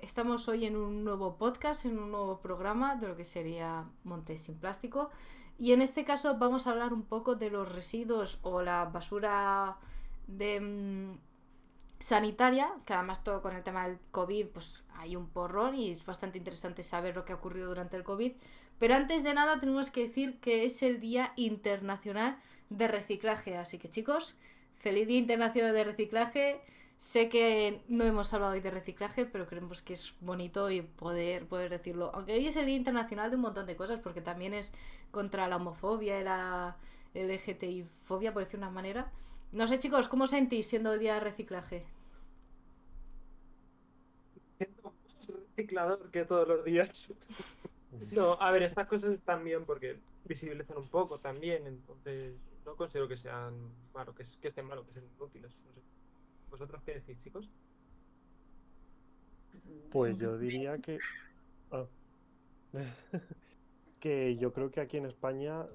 estamos hoy en un nuevo podcast, en un nuevo programa de lo que sería Montes sin Plástico. Y en este caso vamos a hablar un poco de los residuos o la basura de sanitaria, que además todo con el tema del COVID pues hay un porrón y es bastante interesante saber lo que ha ocurrido durante el COVID. Pero antes de nada tenemos que decir que es el Día Internacional de Reciclaje, así que chicos, feliz Día Internacional de Reciclaje. Sé que no hemos hablado hoy de reciclaje, pero creemos que es bonito y poder decirlo. Aunque hoy es el Día Internacional de un montón de cosas, porque también es contra la homofobia y la LGTBI-fobia, por decir una manera. No sé, chicos, ¿cómo sentís siendo el Día de Reciclaje? Siento más reciclador que todos los días. No, a ver, estas cosas están bien porque visibilizan un poco también, entonces no considero que sean malo, que estén malo, que sean inútiles. No sé. ¿Vosotros qué decís, chicos? Pues yo diría que, ah, que yo creo que aquí en España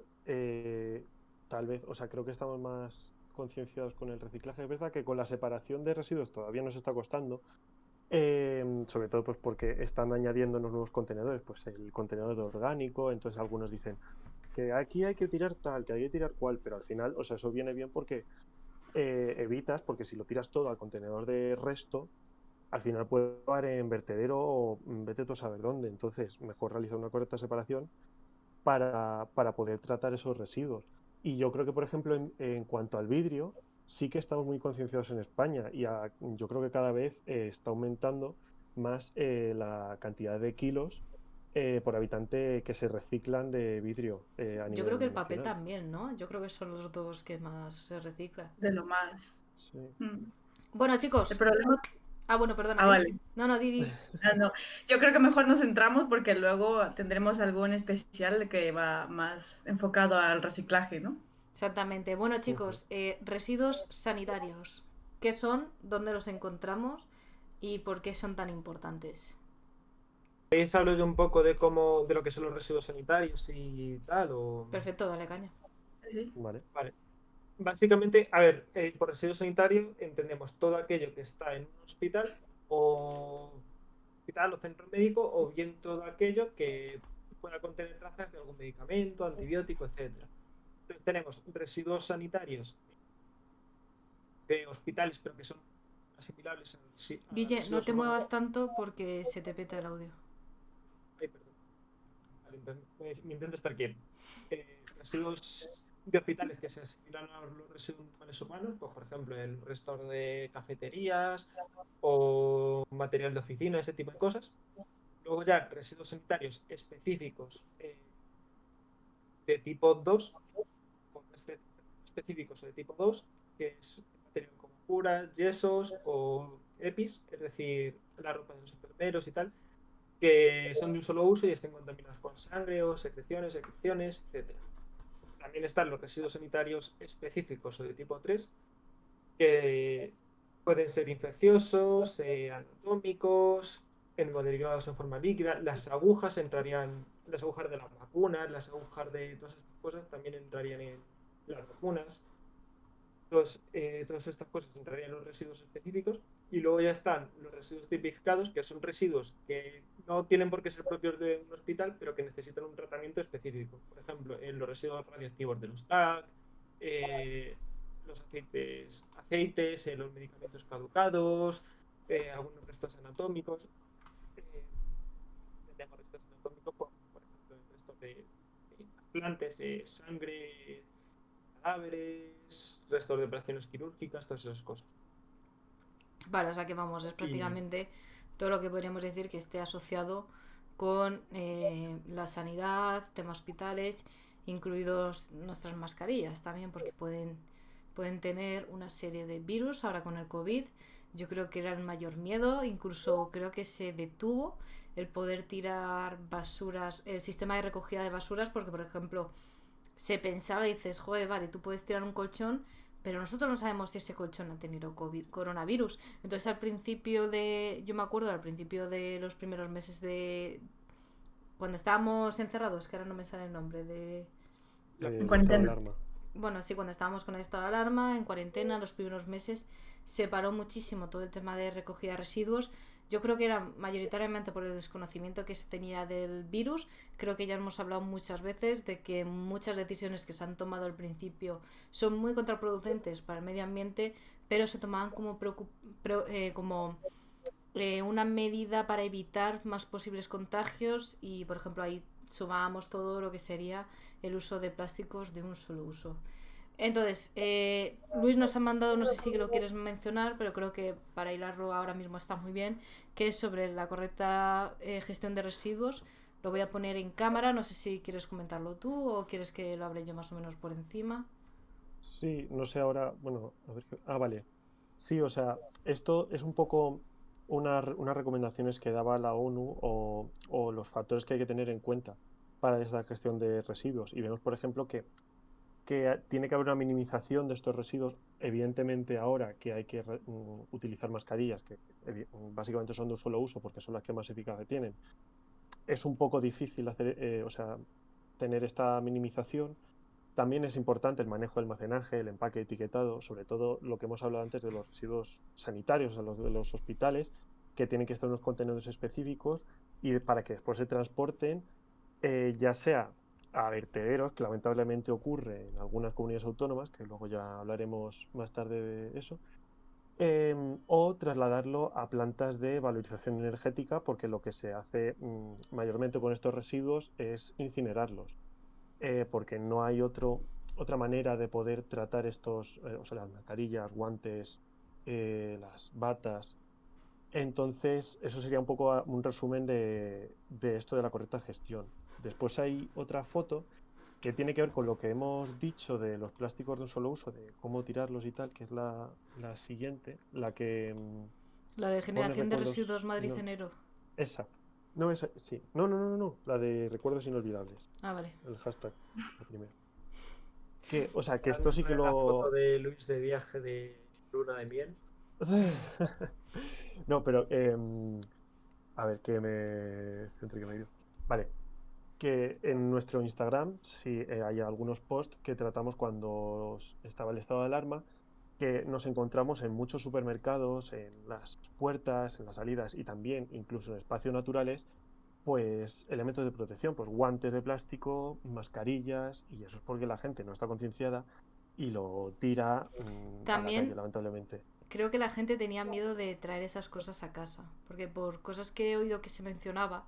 tal vez, o sea, creo que estamos más concienciados con el reciclaje. Es verdad que con la separación de residuos todavía nos está costando, sobre todo pues porque están añadiendo unos nuevos contenedores, pues el contenedor de orgánico, entonces algunos dicen que aquí hay que tirar tal, que hay que tirar cual, pero al final, o sea, eso viene bien porque evitas, porque si lo tiras todo al contenedor de resto, al final puede acabar en vertedero o vete tú a saber dónde. Entonces, mejor realizar una correcta separación para poder tratar esos residuos. Y yo creo que, por ejemplo, en cuanto al vidrio, sí que estamos muy concienciados en España y yo creo que cada vez está aumentando más la cantidad de kilos por habitante que se reciclan de vidrio a Yo creo que el nivel papel nacional. también, ¿no? Yo creo que son los dos que más se reciclan. De lo más. Sí. Mm. Bueno, El chicos. problema. Ah, bueno, perdona, Ah, Liz. vale. No, Didi. Ah, no. Yo creo que mejor nos centramos porque luego tendremos algún especial que va más enfocado al reciclaje, ¿no? Exactamente. Bueno, Ujú. chicos, residuos sanitarios. ¿Qué son? ¿Dónde los encontramos? ¿Y por qué son tan importantes? ¿Queréis hablar yo un poco de cómo, de lo que son los residuos sanitarios y tal? O... Perfecto, dale caña. Sí. Vale. Vale. Básicamente, a ver, por residuo sanitario entendemos todo aquello que está en un hospital o centro médico, o bien todo aquello que pueda contener trazas de algún medicamento, antibiótico, etcétera. Entonces tenemos residuos sanitarios de hospitales, pero que son asimilables a Guille, no residuos te humanos. muevas tanto porque se te peta el audio. Ay, perdón. Vale, me intento estar quieto. Residuos de hospitales que se asimilan a los residuos humanos, pues por ejemplo el resto de cafeterías o material de oficina, ese tipo de cosas. Luego ya residuos sanitarios específicos de tipo 2, específicos de tipo 2, que es material como curas, yesos o EPIs, es decir, la ropa de los enfermeros y tal, que son de un solo uso y estén contaminadas con sangre o secreciones, etcétera. También están los residuos sanitarios específicos o de tipo 3, que pueden ser infecciosos, anatómicos, hemoderivados en forma líquida. Las agujas de las vacunas, las agujas de todas estas cosas también entrarían en las vacunas. Todas estas cosas entrarían en los residuos específicos. Y luego ya están los residuos tipificados, que son residuos que no tienen por qué ser propios de un hospital, pero que necesitan un tratamiento específico. Por ejemplo, los residuos radiactivos de los TAC, eh, los aceites, los medicamentos caducados, algunos restos anatómicos. Eh, Tenemos restos anatómicos, por ejemplo, restos de implantes, sangre, cadáveres, restos de operaciones quirúrgicas, todas esas cosas. Vale, o sea que vamos, es Y prácticamente todo lo que podríamos decir que esté asociado con la sanidad, temas hospitales, incluidos nuestras mascarillas también, porque pueden tener una serie de virus. Ahora con el COVID, yo creo que era el mayor miedo, incluso creo que se detuvo el poder tirar basuras, el sistema de recogida de basuras, porque por ejemplo se pensaba y dices, joder, vale, tú puedes tirar un colchón, pero nosotros no sabemos si ese colchón ha tenido COVID, coronavirus. Entonces yo me acuerdo al principio de los primeros meses de cuando estábamos encerrados, que ahora no me sale el nombre de... En El estado de cuarentena. alarma. Bueno, sí, cuando estábamos con el estado de alarma, en cuarentena, los primeros meses, se paró muchísimo todo el tema de recogida de residuos. Yo creo que era mayoritariamente por el desconocimiento que se tenía del virus. Creo que ya hemos hablado muchas veces de que muchas decisiones que se han tomado al principio son muy contraproducentes para el medio ambiente, pero se tomaban como una medida para evitar más posibles contagios y, por ejemplo, ahí sumábamos todo lo que sería el uso de plásticos de un solo uso. Entonces, Luis nos ha mandado, no sé si lo quieres mencionar, pero creo que para hilarlo ahora mismo está muy bien, que es sobre la correcta gestión de residuos. Lo voy a poner en cámara, no sé si quieres comentarlo tú o quieres que lo hable yo más o menos por encima. Sí, no sé ahora, bueno, a ver vale. Sí, o sea, esto es un poco unas recomendaciones que daba la ONU o los factores que hay que tener en cuenta para esta gestión de residuos. Y vemos, por ejemplo, que tiene que haber una minimización de estos residuos. Evidentemente, ahora que hay que utilizar mascarillas, que básicamente son de un solo uso porque son las que más eficacia tienen, es un poco difícil hacer, o sea, tener esta minimización. También es importante el manejo del almacenaje, el empaque etiquetado, sobre todo lo que hemos hablado antes de los residuos sanitarios, o sea, los de los hospitales, que tienen que estar en unos contenedores específicos y para que después se transporten, ya sea a vertederos, que lamentablemente ocurre en algunas comunidades autónomas, que luego ya hablaremos más tarde de eso, o trasladarlo a plantas de valorización energética, porque lo que se hace mayormente con estos residuos es incinerarlos, porque no hay otra manera de poder tratar estos, o sea, las mascarillas, guantes, las batas. Entonces, eso sería un poco un resumen de esto de la correcta gestión. Después hay otra foto que tiene que ver con lo que hemos dicho de los plásticos de un solo uso, de cómo tirarlos y tal, que es la siguiente, la que La de pone generación de residuos recuerdos. No, Madrid-Enero. esa. No, esa, sí. No, no, no, no, no. La de recuerdos inolvidables. Ah, vale. El hashtag, la primera. Que, o sea, que Ahora esto nos sí que pone la foto lo. de Luis de viaje de luna de miel. No, pero. A ver, que me. Centre que me he ido. Vale. Que en nuestro Instagram sí hay algunos posts que tratamos cuando estaba el estado de alarma, que nos encontramos en muchos supermercados, en las puertas, en las salidas y también incluso en espacios naturales, pues elementos de protección, pues guantes de plástico, mascarillas, y eso es porque la gente no está concienciada y lo tira a la calle, También lamentablemente. creo que la gente tenía miedo de traer esas cosas a casa, porque por cosas que he oído que se mencionaba,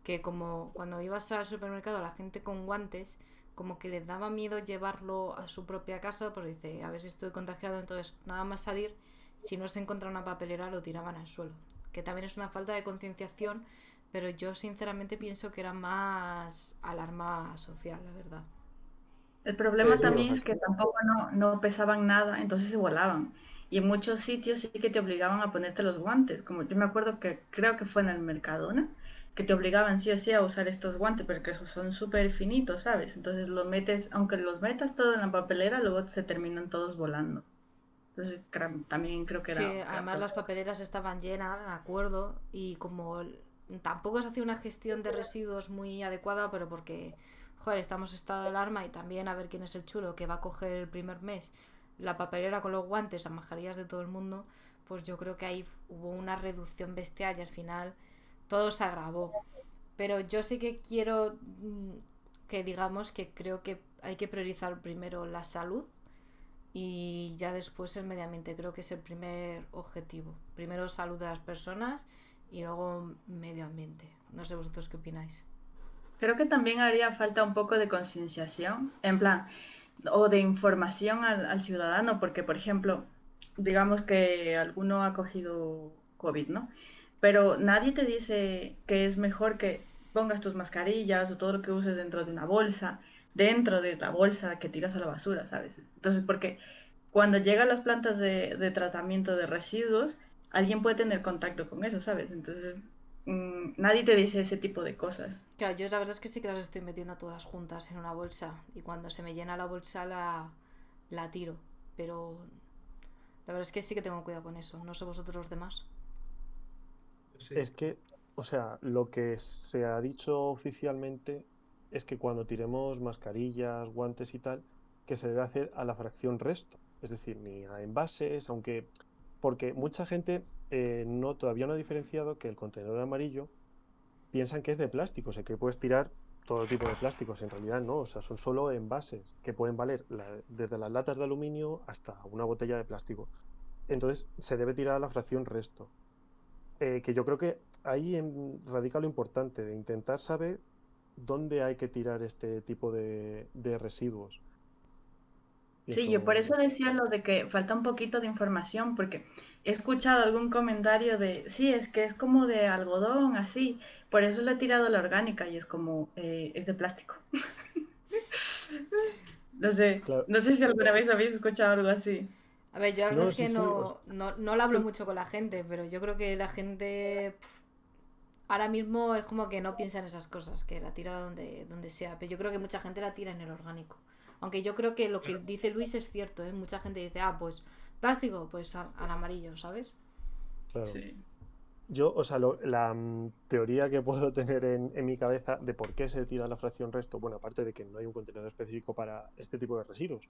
que como cuando ibas al supermercado la gente con guantes, como que les daba miedo llevarlo a su propia casa, porque dice, a ver si estoy contagiado, entonces nada más salir, si no se encontraba una papelera lo tiraban al suelo, que también es una falta de concienciación, pero yo sinceramente pienso que era más alarma social, la verdad. El problema Sí, o también sea, es que tampoco no pesaban nada, entonces se volaban. Y en muchos sitios sí que te obligaban a ponerte los guantes. Como yo me acuerdo que creo que fue en el Mercadona, que te obligaban sí o sí a usar estos guantes, pero que son súper finitos, ¿sabes? Entonces los metes, aunque los metas todo en la papelera, luego se terminan todos volando. Entonces también creo que Sí, era además las papeleras estaban llenas, me acuerdo, y como tampoco se hacía una gestión de residuos muy adecuada, pero porque, joder, estamos en estado de alarma y también a ver quién es el chulo que va a coger el primer mes la papelera con los guantes, las mascarillas de todo el mundo, pues yo creo que ahí hubo una reducción bestial y al final todo se agravó. Pero yo sí que quiero que digamos que creo que hay que priorizar primero la salud y ya después el medio ambiente. Creo que es el primer objetivo. Primero salud de las personas y luego medio ambiente. No sé vosotros qué opináis. Creo que también haría falta un poco de concienciación, en plan, o de información al ciudadano, porque, por ejemplo, digamos que alguno ha cogido COVID, ¿no? Pero nadie te dice que es mejor que pongas tus mascarillas o todo lo que uses dentro de la bolsa que tiras a la basura, ¿sabes? Entonces, porque cuando llegan las plantas de tratamiento de residuos, alguien puede tener contacto con eso, ¿sabes? Entonces, nadie te dice ese tipo de cosas. Claro, yo la verdad es que sí que las estoy metiendo todas juntas en una bolsa y cuando se me llena la bolsa la tiro. Pero la verdad es que sí que tengo cuidado con eso. No sé vosotros los demás. Sí. es que, o sea, lo que se ha dicho oficialmente es que cuando tiremos mascarillas, guantes y tal, que se debe hacer a la fracción resto, es decir, ni a envases, aunque, porque mucha gente todavía no ha diferenciado que el contenedor amarillo piensan que es de plástico, o sea, que puedes tirar todo tipo de plásticos. En realidad no, o sea, son solo envases que pueden valer desde las latas de aluminio hasta una botella de plástico. Entonces se debe tirar a la fracción resto. Que yo creo que ahí radica lo importante de intentar saber dónde hay que tirar este tipo de residuos. Sí, yo por eso Pienso, decía lo de que falta un poquito de información, porque he escuchado algún comentario de, sí, es que es como de algodón, así, por eso le he tirado la orgánica y es como, es de plástico. No sé, claro, no sé si alguna vez habéis escuchado algo así. A ver, yo la verdad no, es sí, que sí, no lo hablo mucho con la gente, pero yo creo que la gente ahora mismo es como que no piensa en esas cosas, que la tira donde sea. Pero yo creo que mucha gente la tira en el orgánico. Aunque yo creo que lo que dice Luis es cierto, ¿eh? Mucha gente dice, pues plástico, pues al amarillo, ¿sabes? claro. Sí. Yo, o sea, la teoría que puedo tener en mi cabeza de por qué se tira la fracción resto, bueno, aparte de que no hay un contenedor específico para este tipo de residuos,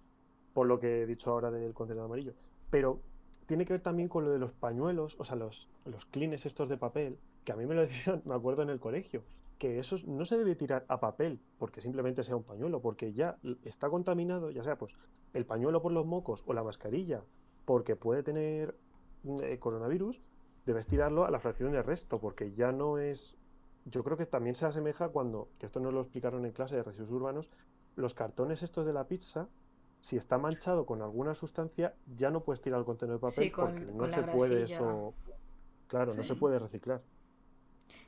por lo que he dicho ahora del contenedor amarillo, pero tiene que ver también con lo de los pañuelos, o sea, los clines estos de papel, que a mí me lo decían, me acuerdo en el colegio, que eso no se debe tirar a papel porque simplemente sea un pañuelo, porque ya está contaminado, ya sea pues el pañuelo por los mocos o la mascarilla, porque puede tener coronavirus, debes tirarlo a la fracción de resto, porque ya no es. Yo creo que también se asemeja cuando, que esto nos lo explicaron en clase de residuos urbanos, los cartones estos de la pizza, si está manchado con alguna sustancia, ya no puedes tirar el contenedor de Sí, papel porque no con la se puede grasilla. eso, claro, no se Sí. puede reciclar.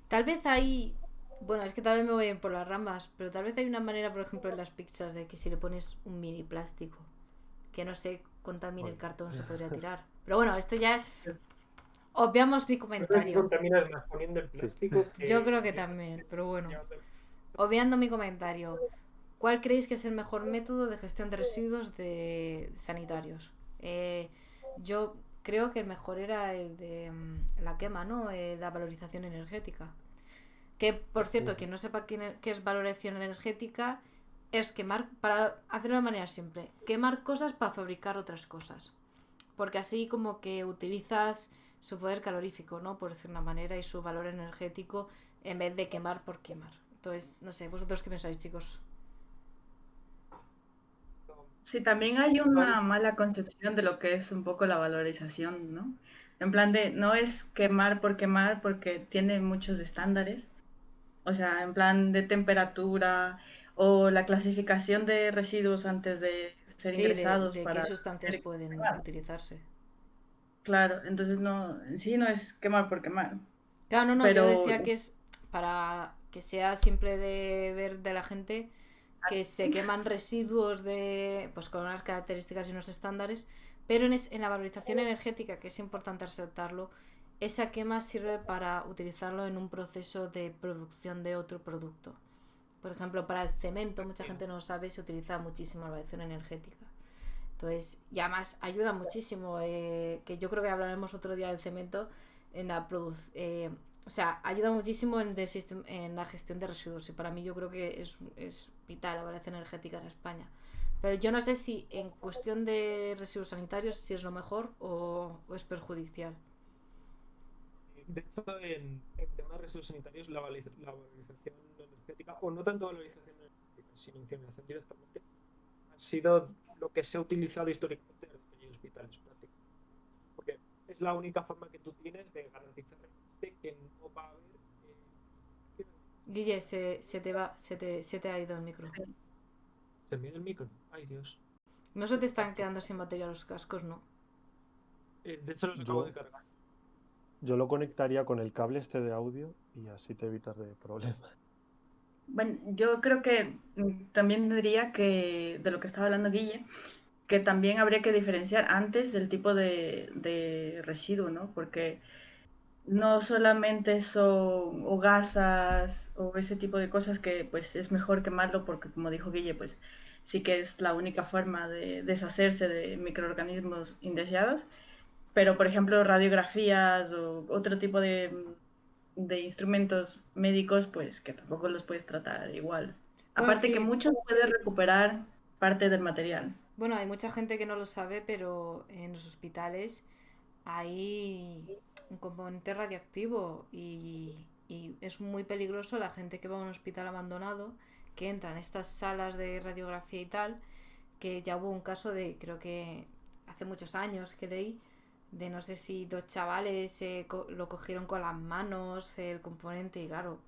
Tal vez hay. Bueno, es que tal vez me voy a ir por las ramas, pero tal vez hay una manera, por ejemplo, en las pizzas de que si le pones un mini plástico que no se contamine el Bueno, cartón se podría tirar. Pero bueno, esto ya obviamos mi Yo creo que comentario. contaminas más poniendo el sí. plástico Yo que creo que también, pero bueno. llevando el- Obviando mi comentario, ¿cuál creéis que es el mejor método de gestión de residuos sanitarios? Yo creo que el mejor era el de la quema, ¿no? La valorización energética. Que, por cierto, quien no sepa qué es valoración energética, es quemar, para hacerlo de manera simple, quemar cosas para fabricar otras cosas. Porque así como que utilizas su poder calorífico, ¿no? Por decir una manera, y su valor energético en vez de quemar por quemar. Entonces, no sé, ¿vosotros qué pensáis, chicos? Sí, también hay una mala concepción de lo que es un poco la valorización, ¿no? En plan de, no es quemar porque tiene muchos estándares. O sea, en plan de temperatura o la clasificación de residuos antes de ser Sí, ingresados de qué para sustancias ser pueden quemados. utilizarse. Claro, entonces no, en sí no es quemar por quemar, Claro, no, yo pero decía que es para que sea simple de ver de la gente que se queman residuos pues con unas características y unos estándares, pero en la valorización energética, que es importante resaltarlo, esa quema sirve para utilizarlo en un proceso de producción de otro producto. Por ejemplo, para el cemento, mucha gente no lo sabe, se utiliza muchísimo la valorización energética. Entonces, y además ayuda muchísimo, que yo creo que hablaremos otro día del cemento, en la producción. O sea, ayuda muchísimo en la gestión de residuos. Y para mí yo creo que es vital la variación energética en España. Pero yo no sé si en cuestión de residuos sanitarios si es lo mejor o es perjudicial. De hecho, en temas de residuos sanitarios, la valorización energética, o no tanto valorización energética, sino incineración directamente, ha sido lo que se ha utilizado históricamente en los pequeños hospitales prácticamente. Porque es la única forma que tú tienes de garantizar que no va a haber. Guille, se te ha ido el micro. ¿Se me dio el micro? Ay, Dios. No se te están quedando sin batería los cascos, ¿no? De hecho, los acabo de Yo, cargar. yo lo conectaría con el cable este de audio y así te evitas de problemas. bueno, yo creo que también diría que de lo que estaba hablando Guille, que también habría que diferenciar antes del tipo de residuo, ¿no? Porque no solamente son o gasas o ese tipo de cosas que pues es mejor quemarlo porque como dijo Guille, pues sí que es la única forma de deshacerse de microorganismos indeseados, pero por ejemplo radiografías o otro tipo de instrumentos médicos pues que tampoco los puedes tratar igual. Bueno, Aparte que sí. muchos puedes recuperar parte del material. Bueno, hay mucha gente que no lo sabe, pero en los hospitales hay un componente radiactivo y es muy peligroso la gente que va a un hospital abandonado, que entra en estas salas de radiografía y tal, que ya hubo un caso de, creo que hace muchos años que leí, de no sé si dos chavales lo cogieron con las manos, el componente, y claro,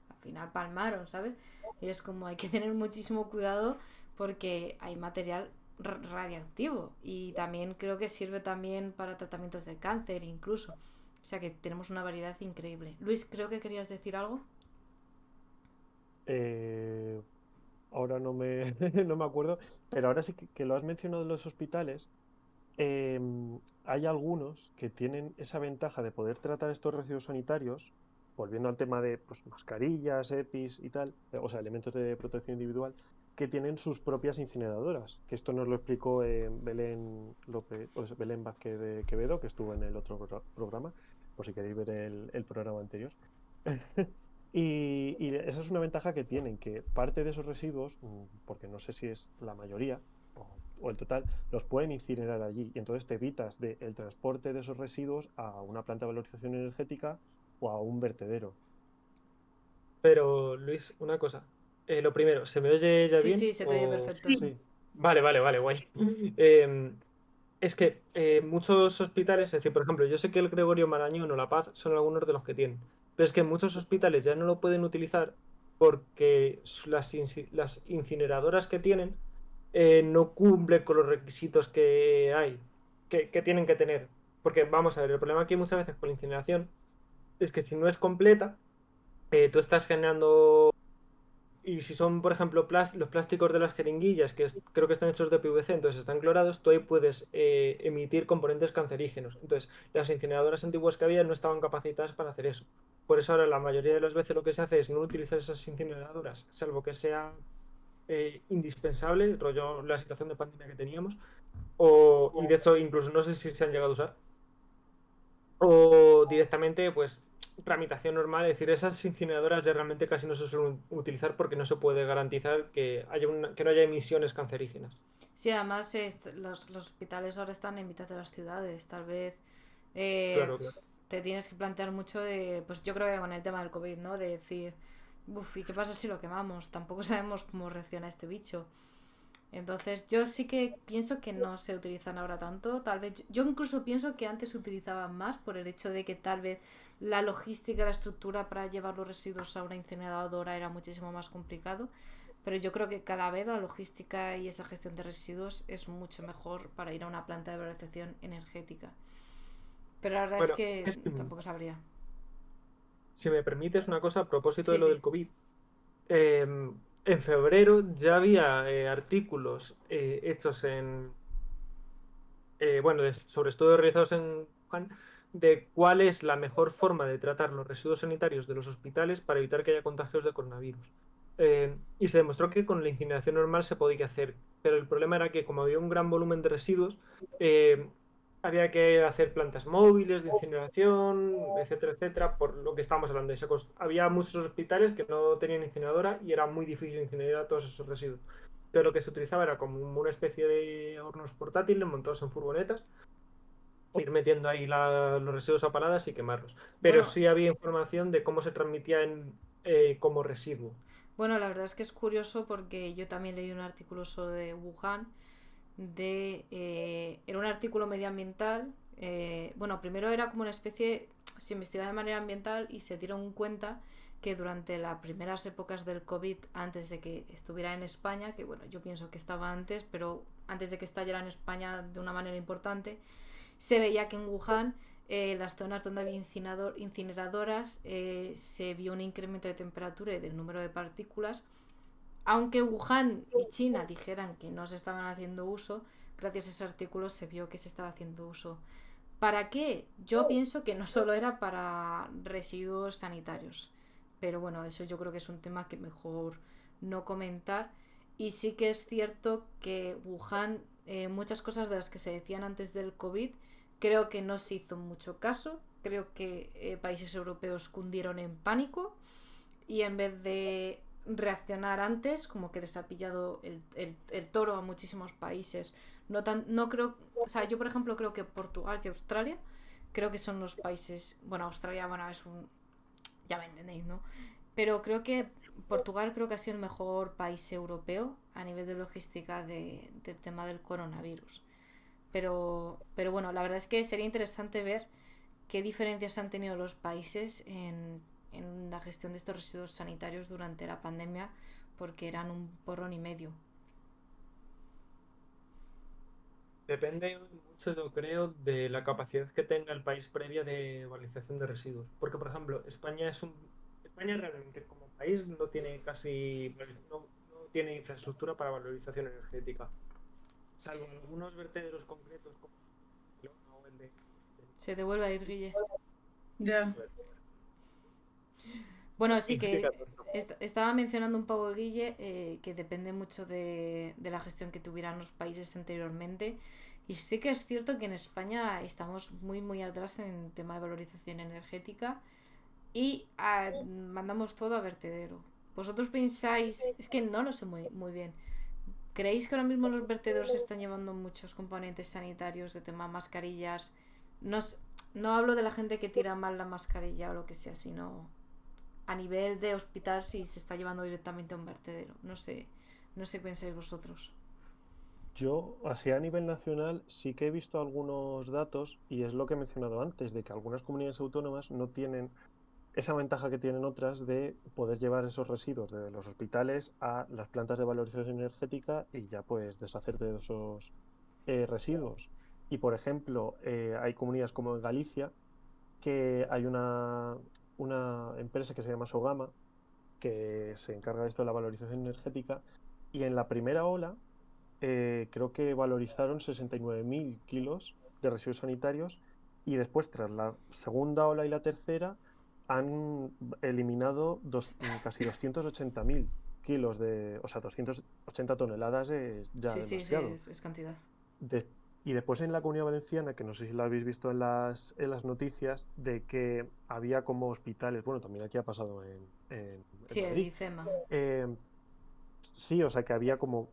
al final palmaron, ¿sabes? Y es como hay que tener muchísimo cuidado porque hay material radiactivo y también creo que sirve también para tratamientos de cáncer incluso. O sea que tenemos una variedad increíble. Luis, creo que querías decir algo. Eh, ahora no me, no me acuerdo, pero ahora sí que lo has mencionado en los hospitales. Hay algunos que tienen esa ventaja de poder tratar estos residuos sanitarios, volviendo al tema de pues, mascarillas, EPIs y tal, o sea, elementos de protección individual, que tienen sus propias incineradoras. Que esto nos lo explicó Belén López, Belén Vázquez de Quevedo, que estuvo en el otro programa, por si queréis ver el programa anterior. Y esa es una ventaja que tienen, que parte de esos residuos, porque no sé si es la mayoría o el total, los pueden incinerar allí. Y entonces te evitas el transporte de esos residuos a una planta de valorización energética o a un vertedero. Pero, Luis, una cosa. Lo primero, ¿se me oye ya Sí, bien? sí, se te oye perfecto. Sí. Vale, guay. Es que muchos hospitales, es decir, por ejemplo, yo sé que el Gregorio Marañón o La Paz son algunos de los que tienen, pero es que muchos hospitales ya no lo pueden utilizar porque las incineradoras que tienen no cumplen con los requisitos que hay, que tienen que tener. Porque vamos a ver, el problema aquí muchas veces con la incineración es que si no es completa, tú estás generando. Y si son, por ejemplo, los plásticos de las jeringuillas, creo que están hechos de PVC, entonces están clorados, tú ahí puedes emitir componentes cancerígenos. Entonces, las incineradoras antiguas que había no estaban capacitadas para hacer eso. Por eso ahora la mayoría de las veces lo que se hace es no utilizar esas incineradoras, salvo que sea indispensable, rollo la situación de pandemia que teníamos, y de hecho incluso no sé si se han llegado a usar, o directamente, pues, tramitación normal, es decir, esas incineradoras ya realmente casi no se suelen utilizar porque no se puede garantizar que que no haya emisiones cancerígenas. Sí, además los hospitales ahora están en mitad de las ciudades. Tal vez Claro, claro. te tienes que plantear mucho de, pues yo creo que con el tema del COVID, ¿no? De decir, uff, ¿y qué pasa si lo quemamos? Tampoco sabemos cómo reacciona este bicho. Entonces yo sí que pienso que no se utilizan ahora tanto. Tal vez yo incluso pienso que antes se utilizaban más por el hecho de que tal vez la logística, la estructura para llevar los residuos a una incineradora era muchísimo más complicado. Pero yo creo que cada vez la logística y esa gestión de residuos es mucho mejor para ir a una planta de valorización energética. Pero la verdad es Bueno, que tampoco sabría. si me permites una cosa a propósito de Sí, lo sí. del COVID. En febrero ya había artículos hechos bueno, sobre estudios realizados en Wuhan, de cuál es la mejor forma de tratar los residuos sanitarios de los hospitales para evitar que haya contagios de coronavirus. Y se demostró que con la incineración normal se podía hacer, pero el problema era que como había un gran volumen de residuos, había que hacer plantas móviles de incineración, etcétera, etcétera, por lo que estábamos hablando. Había muchos hospitales que no tenían incineradora y era muy difícil incinerar todos esos residuos. Pero lo que se utilizaba era como una especie de hornos portátiles montados en furgonetas, ir metiendo ahí los residuos a paladas y quemarlos. Pero Bueno, sí había información de cómo se transmitía como residuo. bueno, la verdad es que es curioso porque yo también leí un artículo sobre Wuhan era un artículo medioambiental. Bueno, primero era como una especie, se investigaba de manera ambiental y se dieron cuenta que durante las primeras épocas del COVID, antes de que estuviera en España, que bueno, yo pienso que estaba antes, pero antes de que estallara en España de una manera importante, se veía que en Wuhan, las zonas donde había incineradoras, se vio un incremento de temperatura y del número de partículas. Aunque Wuhan y China dijeran que no se estaban haciendo uso, gracias a ese artículo se vio que se estaba haciendo uso. ¿Para qué? Yo pienso que no solo era para residuos sanitarios. Pero bueno, eso yo creo que es un tema que mejor no comentar. Y sí que es cierto que Wuhan, muchas cosas de las que se decían antes del COVID, creo que no se hizo mucho caso. Creo que países europeos cundieron en pánico y en vez de reaccionar antes, como que les ha pillado el toro a muchísimos países. No creo, o sea, yo por ejemplo creo que Portugal y Australia, creo que son los países, bueno, Australia, bueno, es un, ya me entendéis, ¿no? Pero creo que Portugal creo que ha sido el mejor país europeo a nivel de logística del tema del coronavirus. Pero bueno, la verdad es que sería interesante ver qué diferencias han tenido los países en la gestión de estos residuos sanitarios durante la pandemia, porque eran un porrón y medio. Depende mucho, yo creo, de la capacidad que tenga el país previa de valorización de residuos. Porque, por ejemplo, España realmente como país no tiene no tiene infraestructura para valorización energética. Salvo en algunos vertederos concretos como Barcelona o el de Se te vuelve a ir, Guille. Ya. Bueno, sí Significa que tanto. estaba mencionando un poco, Guille, que depende mucho de la gestión que tuvieran los países anteriormente. Y sí que es cierto que en España estamos muy, muy atrás en el tema de valorización energética y mandamos todo a vertedero. ¿Vosotros pensáis, es que no lo sé muy, muy bien, creéis que ahora mismo los vertederos están llevando muchos componentes sanitarios de tema mascarillas? No, no hablo de la gente que tira mal la mascarilla o lo que sea, sino a nivel de hospital si se está llevando directamente a un vertedero. No sé qué pensáis vosotros. Yo, así a nivel nacional, sí que he visto algunos datos y es lo que he mencionado antes, de que algunas comunidades autónomas no tienen esa ventaja que tienen otras de poder llevar esos residuos de los hospitales a las plantas de valorización energética y ya pues deshacerte de esos residuos. Y por ejemplo, hay comunidades como en Galicia que hay una empresa que se llama Sogama que se encarga de esto de la valorización energética y en la primera ola creo que valorizaron 69.000 kilos de residuos sanitarios y después, tras la segunda ola y la tercera, han eliminado casi 280.000 kilos o sea, 280 toneladas es ya Sí, sí, sí, demasiado. es cantidad. De- y después en la Comunidad Valenciana, que no sé si lo habéis visto en las noticias, de que había como hospitales, bueno, también aquí ha pasado en Sí, el Madrid, IFEMA. eh, sí, o sea que había como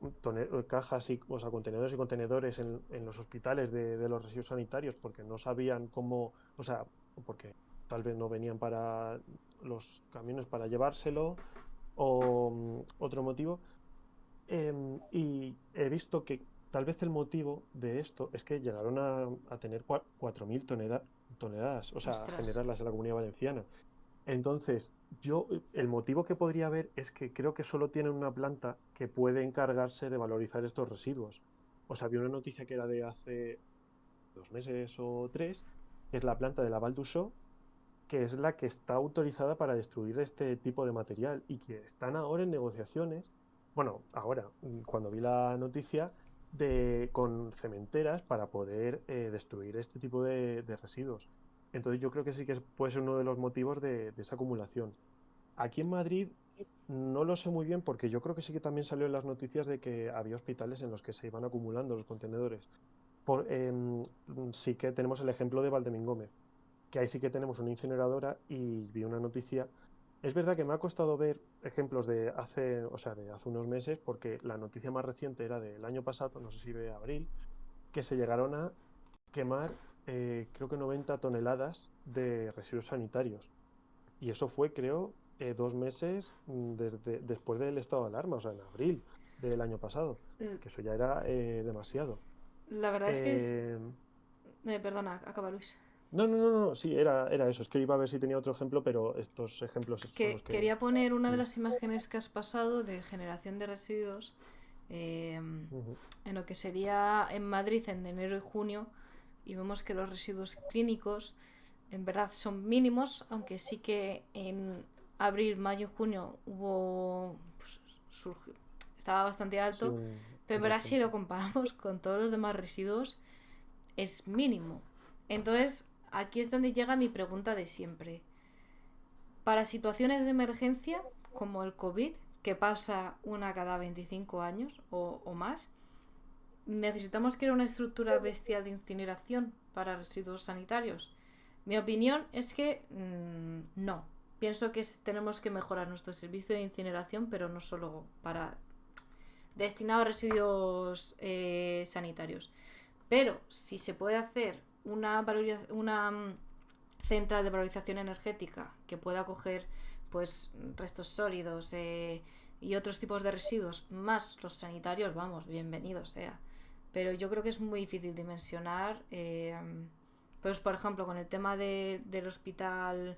cajas y, o sea, contenedores y contenedores en los hospitales de los residuos sanitarios porque no sabían cómo, o sea, porque tal vez no venían para los camiones para llevárselo o otro motivo. Y he visto que tal vez el motivo de esto es que llegaron a tener 4.000 toneladas, o sea, Ostras. generarlas en la Comunidad Valenciana. Entonces, el motivo que podría haber es que creo que solo tienen una planta que puede encargarse de valorizar estos residuos. O sea, había una noticia que era de hace 2 meses o 3, que es la planta de la Val d'Uixó, que es la que está autorizada para destruir este tipo de material y que están ahora en negociaciones, bueno, ahora, cuando vi la noticia, con cementeras para poder destruir este tipo de residuos. Entonces yo creo que sí que puede ser uno de los motivos de esa acumulación. Aquí en Madrid no lo sé muy bien porque yo creo que sí que también salió en las noticias de que había hospitales en los que se iban acumulando los contenedores. Sí que tenemos el ejemplo de Valdemín Gómez, que ahí sí que tenemos una incineradora y vi una noticia. Es verdad que me ha costado ver ejemplos o sea, de hace unos meses, porque la noticia más reciente era del año pasado, no sé si de abril, que se llegaron a quemar, creo que 90 toneladas de residuos sanitarios. Y eso fue, creo, 2 meses después del estado de alarma, o sea, en abril del año pasado, Eh, que eso ya era demasiado. La verdad es que es... Eh, perdona, acaba Luis. No, no, no, no, sí, era eso. Es que iba a ver si tenía otro ejemplo, pero estos ejemplos son los que... Quería poner una de Mm. las imágenes que has pasado de generación de residuos eh, Ujú. en lo que sería en Madrid en enero y junio, y vemos que los residuos clínicos en verdad son mínimos, aunque sí que en abril, mayo, junio hubo pues, estaba bastante Sí, alto, pero un en verdad si lo repunte. comparamos con todos los demás residuos es mínimo. Entonces, aquí es donde llega mi pregunta de siempre. Para situaciones de emergencia, como el COVID, que pasa una cada 25 años o más, necesitamos crear una estructura bestial de incineración para residuos sanitarios. Mi opinión es que no. Pienso que tenemos que mejorar nuestro servicio de incineración, pero no solo para destinado a residuos sanitarios. Pero si se puede hacer una central de valorización energética que pueda coger pues restos sólidos y otros tipos de residuos, más los sanitarios, vamos, bienvenido sea. Pero yo creo que es muy difícil dimensionar, pues por ejemplo, con el tema del hospital,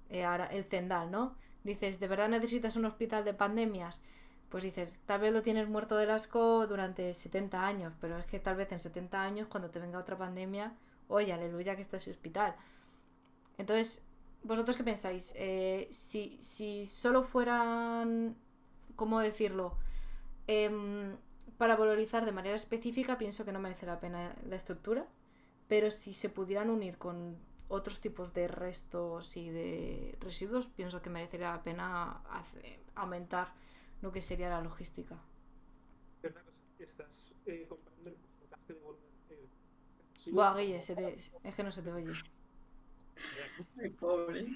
el Zendal, ¿no? Dices, ¿de verdad necesitas un hospital de pandemias? Pues dices, tal vez lo tienes muerto del asco durante 70 años, pero es que tal vez en 70 años, cuando te venga otra pandemia, oye, aleluya que está ese hospital. Entonces, ¿vosotros qué pensáis? Si solo fueran, ¿cómo decirlo? Para valorizar de manera específica, pienso que no merece la pena la estructura, pero si se pudieran unir con otros tipos de restos y de residuos, pienso que merecería la pena aumentar lo que sería la logística. Pero una cosa, estás comparando el porcentaje de volumen. Buah, Guille, es que no se te oye. Ay, pobre.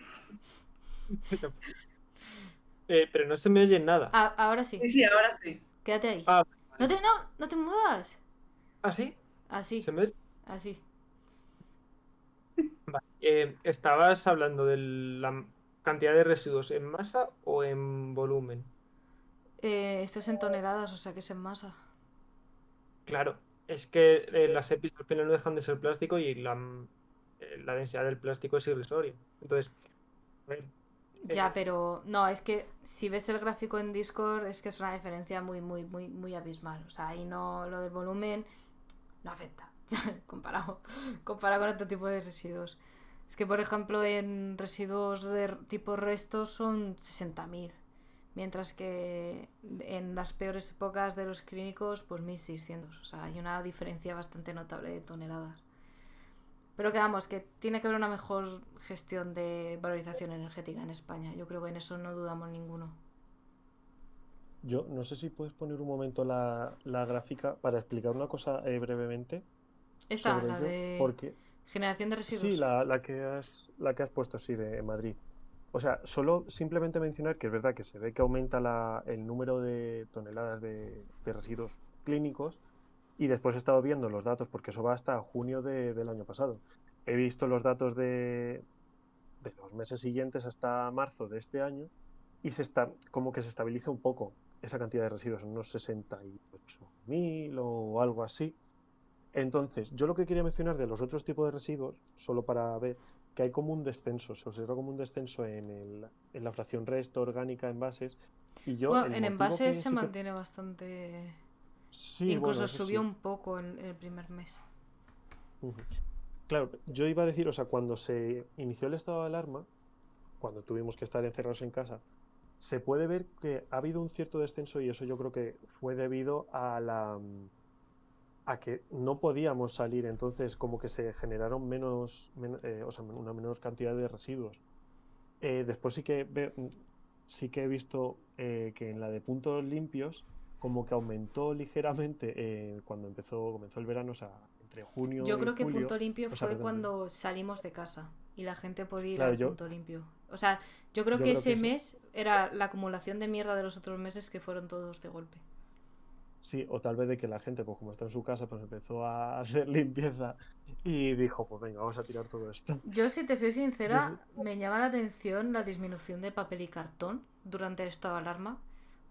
Pero no se me oye nada. Ahora sí, Sí, ahora sí. quédate ahí. Ah, No te muevas. ¿Ah, sí? Así, ¿Se me oye? así. Vale. ¿Estabas hablando de la cantidad de residuos en masa o en volumen? Esto es en toneladas, o sea que es en masa. Claro, es que las EPIs al final no dejan de ser plástico y la densidad del plástico es irrisoria. Entonces, a ver, Ya, pero no, es que si ves el gráfico en Discord es que es una diferencia muy, muy, muy, muy abismal. O sea, ahí no, lo del volumen no afecta comparado con otro tipo de residuos. Es que, por ejemplo, en residuos de tipo restos son 60.000, mientras que en las peores épocas de los clínicos, pues 1.600. O sea, hay una diferencia bastante notable de toneladas. Pero que vamos, que tiene que haber una mejor gestión de valorización energética en España. Yo creo que en eso no dudamos ninguno. Yo no sé si puedes poner un momento la gráfica para explicar una cosa brevemente Esta, sobre la ello, de porque generación de sí, residuos. la que has puesto, sí, de Madrid. O sea, solo simplemente mencionar que es verdad que se ve que aumenta el número de toneladas de residuos clínicos y después he estado viendo los datos porque eso va hasta junio del año pasado. He visto los datos de los meses siguientes hasta marzo de este año y como que se estabiliza un poco esa cantidad de residuos, unos 68.000 o algo así. Entonces, yo lo que quería mencionar de los otros tipos de residuos, solo para ver que hay como un descenso, se observa como un descenso en la fracción resto orgánica envases, y yo Bueno, el en motivo envases que se sí que... mantiene bastante. Sí, bueno, Incluso eso subió sí. un poco en el primer mes. Ujú. Claro, yo iba a decir, o sea, cuando se inició el estado de alarma, cuando tuvimos que estar encerrados en casa, se puede ver que ha habido un cierto descenso y eso yo creo que fue debido a que no podíamos salir, entonces como que se generaron o sea, una menor cantidad de residuos. Después sí que he visto que en la de puntos limpios como que aumentó ligeramente cuando comenzó el verano, o sea, entre Yo junio y creo que julio, punto limpio o sea, fue perdón, cuando salimos de casa y la gente podía ir claro, al punto limpio. O sea, yo creo yo que creo que ese eso, mes era la acumulación de mierda de los otros meses que fueron todos de golpe. sí, o tal vez de que la gente, pues como está en su casa, pues empezó a hacer limpieza y dijo, pues venga, vamos a tirar todo esto. Yo, si te soy Yo sincera, sé- me llama la atención la disminución de papel y cartón durante el estado de alarma,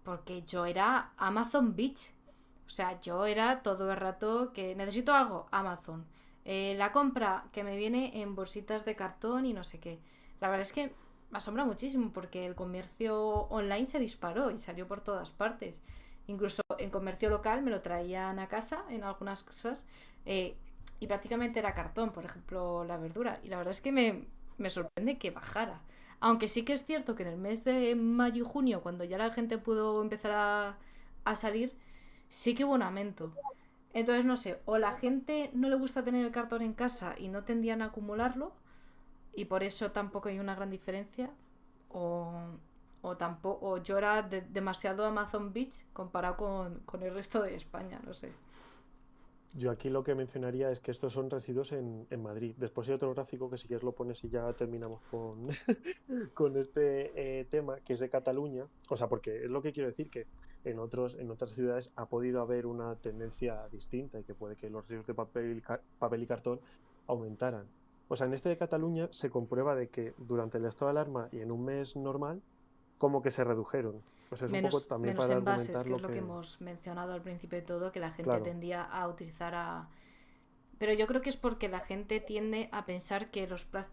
porque yo era Amazon Beach. O sea, yo era todo el rato que necesito algo, Amazon. La compra que me viene en bolsitas de cartón y no sé qué. La verdad es que me asombra muchísimo porque el comercio online se disparó y salió por todas partes. Incluso en comercio local me lo traían a casa en algunas cosas. Y prácticamente era cartón, por ejemplo, la verdura. Y la verdad es que me sorprende que bajara. Aunque sí que es cierto que en el mes de mayo y junio, cuando ya la gente pudo empezar a salir, sí que hubo un aumento. Entonces, no sé, o la gente no le gusta tener el cartón en casa y no tendían a acumularlo, y por eso tampoco hay una gran diferencia, o, o yo era demasiado Amazon Beach comparado con el resto de España, no sé. Yo aquí lo que mencionaría es que estos son residuos en Madrid. Después hay otro gráfico que si quieres lo pones y ya terminamos con, con este tema, que es de Cataluña. O sea, porque es lo que quiero decir, que en otras ciudades ha podido haber una tendencia distinta y que puede que los residuos de papel y cartón aumentaran. O sea, en este de Cataluña se comprueba de que durante el estado de alarma y en un mes normal, como que se redujeron. O sea, es un poco también menos para envases, argumentar que lo es lo que que... hemos mencionado al principio de todo, que la gente Claro, tendía a utilizar a... Pero yo creo que es porque la gente tiende a pensar que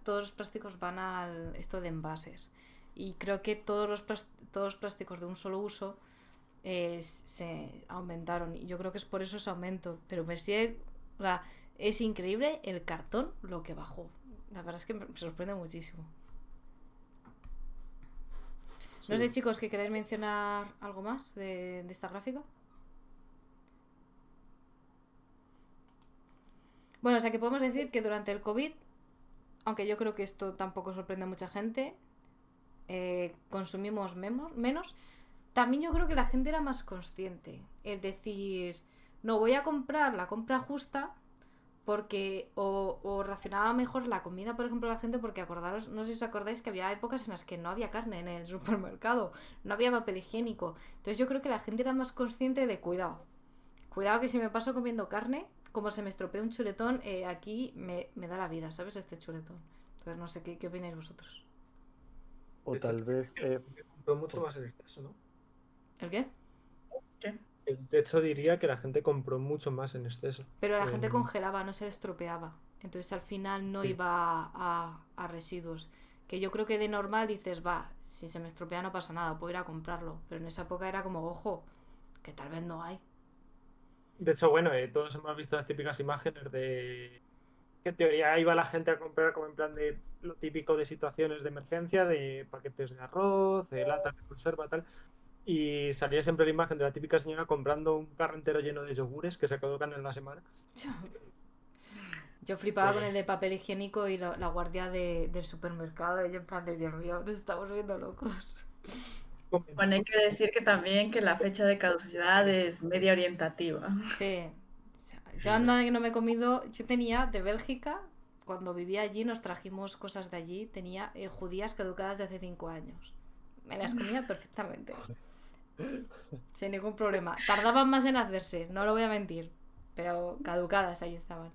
todos los plásticos van al esto de envases. Y creo que todos los plásticos de un solo uso se aumentaron. Y yo creo que es por eso ese aumento. Pero me sigue... O sea, es increíble el cartón lo que bajó. La verdad es que me sorprende muchísimo. No sé, sí. chicos, ¿que queréis mencionar algo más de esta gráfica? Bueno, o sea que podemos decir que durante el COVID, aunque yo creo que esto tampoco sorprende a mucha gente, consumimos menos. También yo creo que la gente era más consciente. Es decir, no voy a comprar la compra justa porque o racionaba mejor la comida, por ejemplo, la gente, porque acordaros, no sé si os acordáis que había épocas en las que no había carne en el supermercado, no había papel higiénico. Entonces yo creo que la gente era más consciente de cuidado que si me paso comiendo carne, como se me estropea un chuletón, aquí me da la vida, ¿sabes? Este chuletón. Entonces no sé qué opináis vosotros. O De hecho, tal vez... me compró mucho por- más en exceso, ¿no? ¿El qué? ¿Qué? De hecho, diría que la gente compró mucho más en exceso. Pero la gente En- congelaba, no se le estropeaba. Entonces al final no Sí. iba a residuos. Que yo creo que de normal dices, va, si se me estropea no pasa nada, puedo ir a comprarlo. Pero en esa época era como, ojo, que tal vez no hay. De hecho, bueno, todos hemos visto las típicas imágenes de que en teoría iba la gente a comprar como en plan de lo típico de situaciones de emergencia, de paquetes de arroz, de latas de conserva, tal. Y salía siempre la imagen de la típica señora comprando un carro entero lleno de yogures que se caducan en la semana. Yo flipaba con Pues, el de papel higiénico y la guardia del supermercado. Y yo en plan de, Dios mío, nos estamos viendo locos. Bueno, hay que decir que también que la fecha de caducidad es media orientativa. Sí. O sea, yo anda que no me he comido. Yo tenía de Bélgica, cuando vivía allí, nos trajimos cosas de allí. Tenía judías caducadas de hace 5 años. Me las comía perfectamente. Sin ningún problema. Tardaban más en hacerse, no lo voy a mentir. Pero caducadas ahí estaban.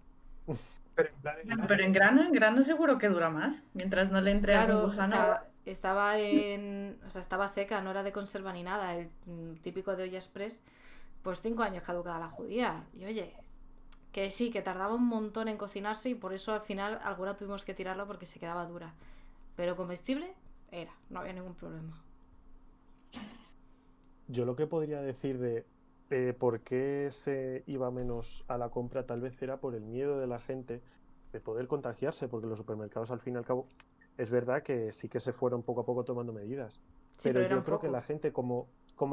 pero en plan, Bueno, pero en grano seguro que dura más, mientras no le entre algún Claro, o gusano. sea, estaba seca, no era de conserva ni nada, el típico de olla express. Pues 5 años caducada la judía. Y oye, que sí, que tardaba un montón en cocinarse y por eso al final alguna tuvimos que tirarla porque se quedaba dura. Pero comestible era, no había ningún problema. Yo lo que podría decir de por qué se iba menos a la compra tal vez era por el miedo de la gente de poder contagiarse, porque los supermercados al fin y al cabo es verdad que sí que se fueron poco a poco tomando medidas, Sí, pero pero era yo un creo que foco. la gente como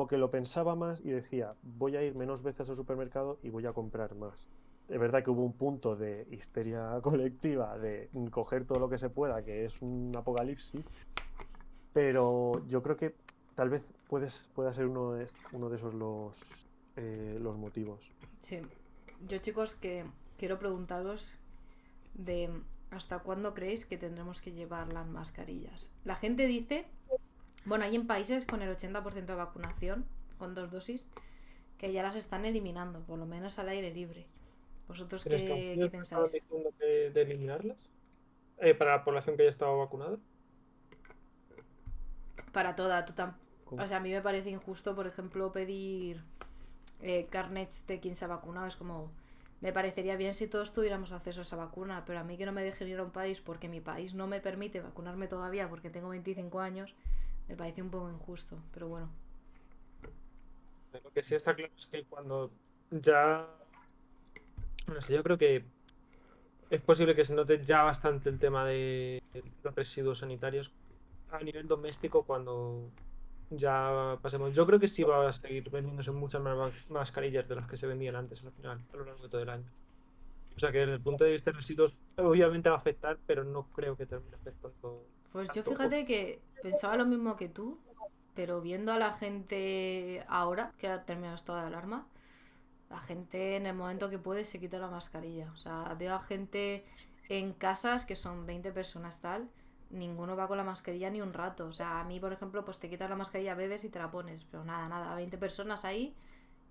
que lo pensaba más y decía, voy a ir menos veces al supermercado y voy a comprar más. Es verdad que hubo un punto de histeria colectiva, de coger todo lo que se pueda, que es un apocalipsis, pero yo creo que tal vez pueda ser uno de esos los motivos. Sí. Yo, chicos, que quiero preguntaros de hasta cuándo creéis que tendremos que llevar las mascarillas. La gente dice, bueno, hay en países con el 80% de vacunación, con 2 dosis, que ya las están eliminando, por lo menos al aire libre. ¿Vosotros ¿en Estados qué Unidos estaban pensáis? diciendo de eliminarlas? Para la población que ya estaba vacunada. Para toda, ¿Cómo? o sea, a mí me parece injusto, por ejemplo, pedir carnets de quien se ha vacunado. Es como, me parecería bien si todos tuviéramos acceso a esa vacuna, pero a mí que no me dejen ir a un país porque mi país no me permite vacunarme todavía porque tengo 25 años, me parece un poco injusto, pero bueno. Lo que sí está claro es que cuando ya. No sé, yo creo que es posible que se note ya bastante el tema de los residuos sanitarios a nivel doméstico cuando ya pasemos. Yo creo que sí va a seguir vendiéndose muchas más mascarillas de las que se vendían antes al final, a lo largo de todo el año. O sea que desde el punto de vista de residuos, obviamente va a afectar, pero no creo que termine afectando Pues yo tanto. fíjate que pensaba lo mismo que tú, pero viendo a la gente ahora, que ha terminado el estado de alarma, la gente en el momento que puede se quita la mascarilla. O sea, veo a gente en casas que son 20 personas tal, ninguno va con la mascarilla ni un rato. O sea, a mí, por ejemplo, pues te quitas la mascarilla, bebes y te la pones, pero nada, 20 personas ahí,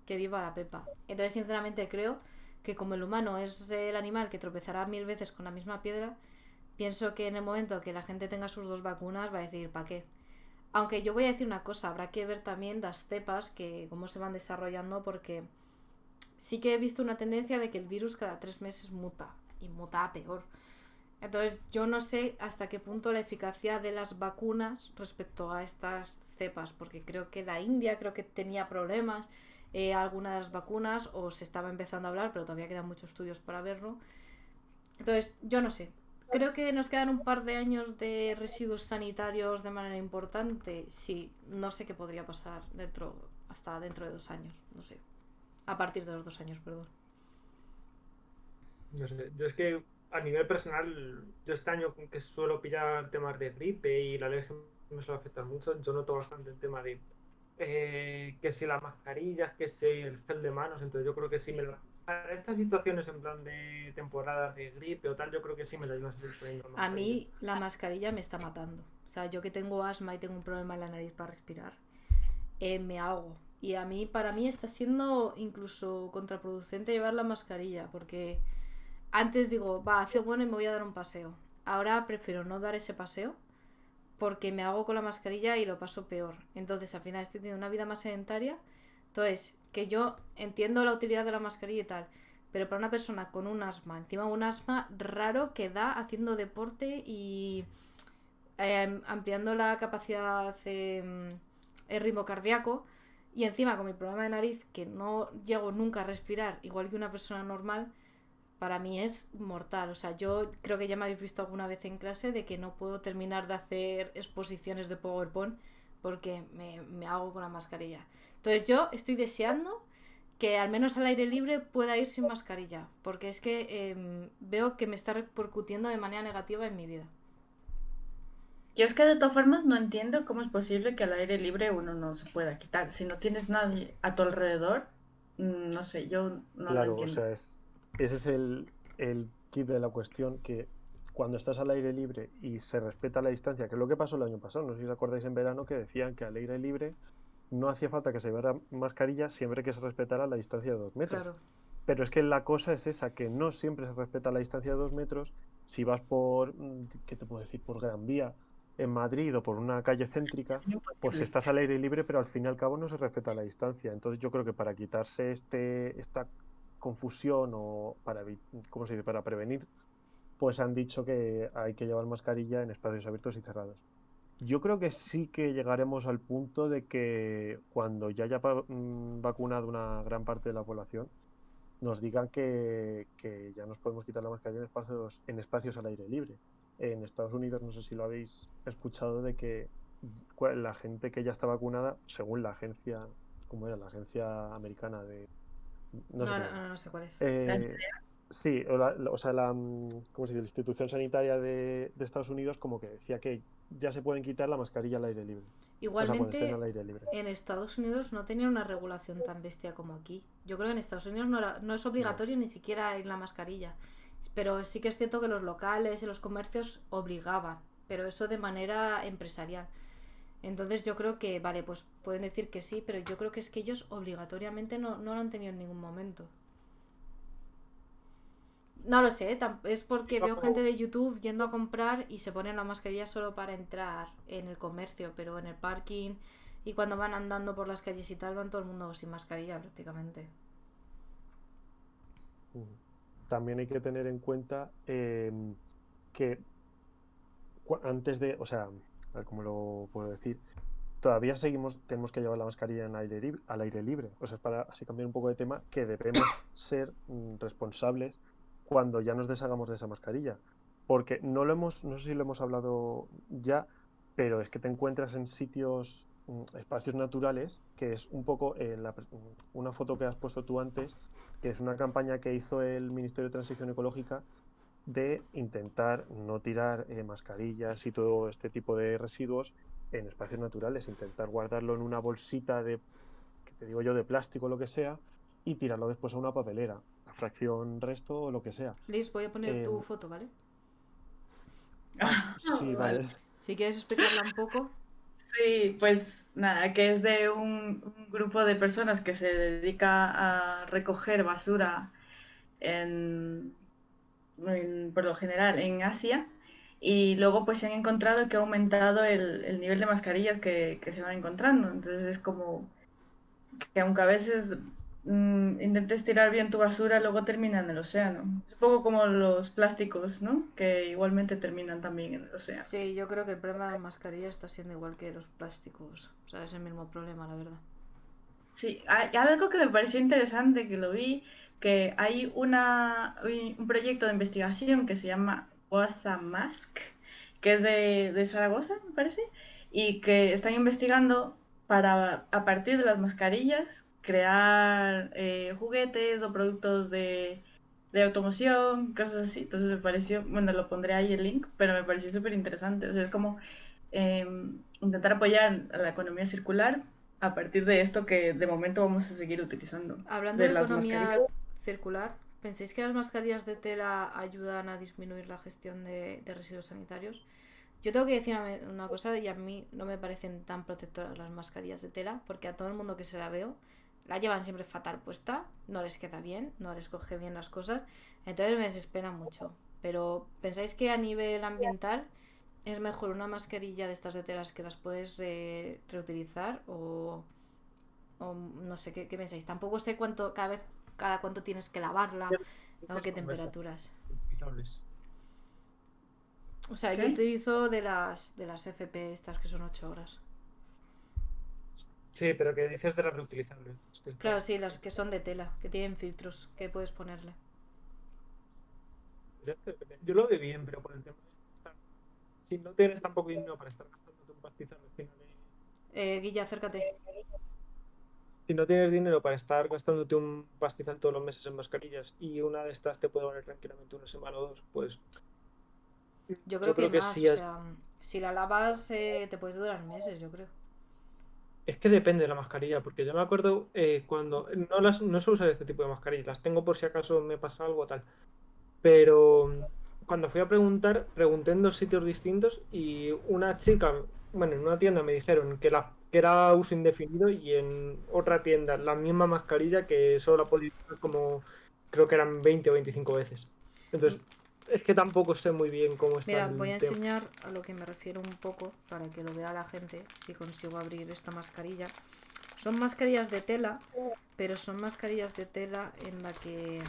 que viva la pepa. Entonces, sinceramente, creo que como el humano es el animal que tropezará 1000 veces con la misma piedra, pienso que en el momento que la gente tenga sus 2 vacunas va a decir, ¿para qué? Aunque yo voy a decir una cosa, habrá que ver también las cepas, que cómo se van desarrollando, porque sí que he visto una tendencia de que el virus cada 3 meses muta, y muta a peor. Entonces yo no sé hasta qué punto la eficacia de las vacunas respecto a estas cepas, porque creo que la India creo que tenía problemas algunas de las vacunas, o se estaba empezando a hablar, pero todavía quedan muchos estudios para verlo. Entonces yo no sé. Creo que nos quedan un par de años de residuos sanitarios de manera importante. Sí, no sé qué podría pasar hasta dentro de 2 años, no sé. A partir de los 2 años, perdón. No sé, yo es que a nivel personal, yo este año con que suelo pillar temas de gripe y la alergia me suele afectar mucho, yo noto bastante el tema de que si las mascarillas, que si el gel de manos, entonces yo creo que sí me lo... Para estas situaciones en plan de temporadas de gripe o tal, yo creo que sí me las iba a seguir poniendo la A mascarilla. mí la mascarilla me está matando. O sea, yo que tengo asma y tengo un problema en la nariz para respirar, me ahogo. Y para mí está siendo incluso contraproducente llevar la mascarilla, porque antes digo, va, hace bueno y me voy a dar un paseo. Ahora prefiero no dar ese paseo porque me hago con la mascarilla y lo paso peor. Entonces al final estoy teniendo una vida más sedentaria. Entonces, que yo entiendo la utilidad de la mascarilla y tal, pero para una persona con un asma, encima un asma raro que da haciendo deporte y ampliando la capacidad, el ritmo cardíaco, y encima con mi problema de nariz, que no llego nunca a respirar igual que una persona normal, para mí es mortal. O sea, yo creo que ya me habéis visto alguna vez en clase de que no puedo terminar de hacer exposiciones de PowerPoint porque me hago con la mascarilla. Entonces yo estoy deseando que al menos al aire libre pueda ir sin mascarilla, porque es que veo que me está repercutiendo de manera negativa en mi vida. Yo es que de todas formas no entiendo cómo es posible que al aire libre uno no se pueda quitar. Si no tienes nadie a tu alrededor, no sé, yo no lo Claro, o entiendo. sea, ese es el kit de la cuestión, que cuando estás al aire libre y se respeta la distancia, que es lo que pasó el año pasado, no sé si os acordáis en verano, que decían que al aire libre no hacía falta que se llevara mascarilla siempre que se respetara la distancia de 2 metros. Claro. Pero es que la cosa es esa, que no siempre se respeta la distancia de 2 metros. Si vas por, ¿qué te puedo decir?, por Gran Vía en Madrid o por una calle céntrica, Es pues imposible. estás al aire libre, pero al fin y al cabo no se respeta la distancia. Entonces yo creo que para quitarse esta confusión o ¿cómo se dice?, para prevenir, pues han dicho que hay que llevar mascarilla en espacios abiertos y cerrados. Yo creo que sí que llegaremos al punto de que cuando ya haya vacunado una gran parte de la población, nos digan que ya nos podemos quitar la mascarilla en espacios al aire libre. En Estados Unidos, no sé si lo habéis escuchado, de que la gente que ya está vacunada, según la agencia, ¿cómo era? La agencia americana de... No sé No, cómo no, era. no sé cuál es. Sí, o sea, ¿cómo se dice?, la institución sanitaria de Estados Unidos como que decía que ya se pueden quitar la mascarilla al aire libre. O sea, cuando estén Igualmente, al aire libre. en Estados Unidos no tenían una regulación tan bestia como aquí. Yo creo que en Estados Unidos no es No. obligatorio ni siquiera ir la mascarilla. Pero sí que es cierto que los locales y los comercios obligaban, pero eso de manera empresarial. Entonces yo creo que, vale, pues pueden decir que sí, pero yo creo que es que ellos obligatoriamente no lo han tenido en ningún momento. No lo sé, es porque veo gente de YouTube yendo a comprar y se ponen la mascarilla solo para entrar en el comercio, pero en el parking y cuando van andando por las calles y tal, van todo el mundo sin mascarilla prácticamente. También hay que tener en cuenta que antes de, o sea, a ver cómo lo puedo decir, todavía tenemos que llevar la mascarilla al aire libre. O sea, es para así cambiar un poco de tema, que debemos ser responsables cuando ya nos deshagamos de esa mascarilla. Porque no sé si lo hemos hablado ya, pero es que te encuentras en sitios, espacios naturales, que es un poco una foto que has puesto tú antes, que es una campaña que hizo el Ministerio de Transición Ecológica de intentar no tirar mascarillas y todo este tipo de residuos en espacios naturales, intentar guardarlo en una bolsita que te digo yo, de plástico o lo que sea, y tirarlo después a una papelera, a fracción resto o lo que sea. Liz, voy a poner tu foto, ¿vale? Sí, Vale. vale. Si quieres explicarla un poco. Sí, pues nada, que es de un grupo de personas que se dedica a recoger basura por lo general en Asia, y luego pues se han encontrado que ha aumentado el nivel de mascarillas que se van encontrando. Entonces es como que aunque a veces intentes tirar bien tu basura, luego termina en el océano. Es un poco como los plásticos, ¿no? Que igualmente terminan también en el océano. Sí, yo creo que el problema de las mascarillas está siendo igual que los plásticos. O sea, es el mismo problema, la verdad. Sí, hay algo que me pareció interesante, que lo vi, que hay un proyecto de investigación que se llama WASA Mask, que es de Zaragoza, me parece, y que están investigando para, a partir de las mascarillas, crear juguetes o productos de automoción, cosas así. Entonces me pareció, bueno, lo pondré ahí el link, pero me pareció súper interesante. O sea, es como intentar apoyar a la economía circular a partir de esto que de momento vamos a seguir utilizando, Hablando de de las mascarillas. economía circular, ¿pensáis que las mascarillas de tela ayudan a disminuir la gestión de residuos sanitarios? Yo tengo que decir una cosa, y a mí no me parecen tan protectoras las mascarillas de tela, porque a todo el mundo que se la veo la llevan siempre fatal puesta, no les queda bien, no les coge bien las cosas, entonces me desespera mucho. Pero ¿pensáis que a nivel ambiental es mejor una mascarilla de estas de telas que las puedes reutilizar o no sé qué pensáis? Tampoco sé cuánto cada cuánto tienes que lavarla o Entonces, qué como estas temperaturas. utilizables. O sea, yo ¿Qué? utilizo de las FP estas que son 8 horas. Sí, pero que dices de las reutilizables. Es que, Claro, claro, sí, las que son de tela, que tienen filtros que puedes ponerle. yo lo veo bien, pero por el tema de si no tienes tampoco dinero para estar gastándote un pastizal al final Guilla, acércate. si no tienes dinero para estar gastándote un pastizal todos los meses en mascarillas y una de estas te puede valer tranquilamente una semana o dos, pues Yo yo creo que creo que más, sí o sea, si la lavas te puedes durar meses, yo creo. es que depende de la mascarilla, porque yo me acuerdo cuando no suelo usar este tipo de mascarillas, las tengo por si acaso me pasa algo o tal, pero cuando fui a preguntar, pregunté en dos sitios distintos y una chica, bueno, en una tienda me dijeron que era uso indefinido y en otra tienda la misma mascarilla que solo la podía usar como creo que eran 20 o 25 veces. Entonces, es que tampoco sé muy bien cómo está Mira, voy a el tema. enseñar a lo que me refiero un poco para que lo vea la gente si consigo abrir esta mascarilla. Son mascarillas de tela, pero son mascarillas de tela en la que,